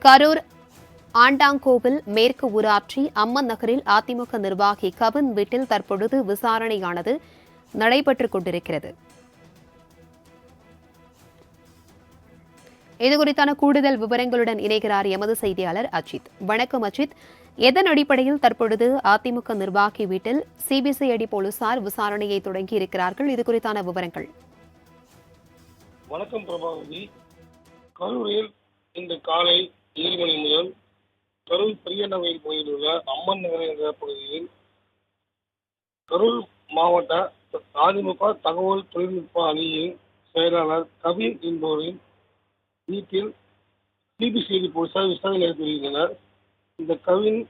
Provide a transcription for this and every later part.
கரூர் ஆண்டாங்கோவில் மேற்கு ஊராட்சி அம்மன் நகரில் அதிமுக நிர்வாகி கவின் வீட்டில் தற்பொழுது விசாரணையானது நடைபெற்றுக் கொண்டிருக்கிறது. இதுகுறித்தான கூடுதல் விவரங்களுடன் இணைகிறார் எமது செய்தியாளர் அஜித். வணக்கம் அஜித். எதன் அடிப்படையில் தற்பொழுது அதிமுக நிர்வாகி வீட்டில் சிபிசிஐடி போலீசார் விசாரணையை தொடங்கி இருக்கிறார்கள்? இதுகுறித்தான விவரங்கள். வணக்கம் பிரபாவதி. கரூரில் இன்று காலை 7 மணி முதல் கரூர் பெரியநகரில் பகுதியில் உள்ள அம்மன் நகர் என்ற பகுதியில் கரூர் மாவட்ட அதிமுக தகவல் தொழில்நுட்ப அணியின் செயலாளர் கவின் என்பவரின் வீட்டில் சிபிசிஐடி போலீசார் விசாரணை நடத்தி வருகின்றனர். இந்த கவின்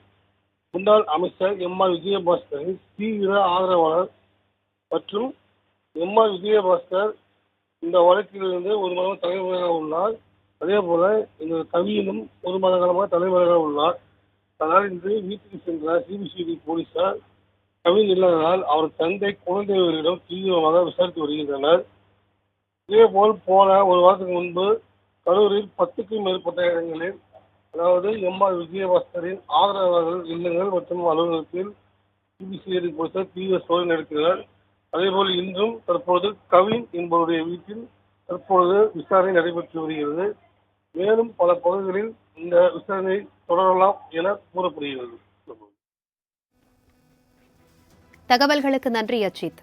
முன்னாள் அமைச்சர் எம்.ஆர். விஜயபாஸ்கரின் தீவிர ஆதரவாளர் மற்றும் எம்.ஆர். விஜயபாஸ்கர் இந்த வழக்கிலிருந்து ஒரு மாதம் தலைவராக உள்ளார். அதே போல இந்த கவியிலும் ஒரு மாத காலமாக தலைவராக உள்ளார். அதனால் இன்று வீட்டுக்கு சென்ற சிபிசிஐடி போலீசார் கவின் இல்லாததால் அவர் தந்தை குழந்தைகளிடம் தீவிரமாக விசாரித்து வருகின்றனர். இதேபோல் போன ஒரு வாரத்துக்கு முன்பு கரூரில் 10க்கும் மேற்பட்ட இடங்களில், அதாவது எம்.ஆர். விஜயபாஸ்கரின் ஆதரவாளர்கள் இல்லங்கள் மற்றும் அலுவலகத்தில் சிபிசிஐடி போலீசார் தீவிர சோதனை நடத்தினர். அதேபோல் இன்றும் தற்போது கவின் என்பவருடைய வீட்டில் தற்பொழுது விசாரணை நடைபெற்று வருகிறது. மேலும் பல பகுதிகளில் இந்த விசாரணை தொடரலாம் என கூறப்படுகிறது. தகவல்களுக்கு நன்றி அஜித்.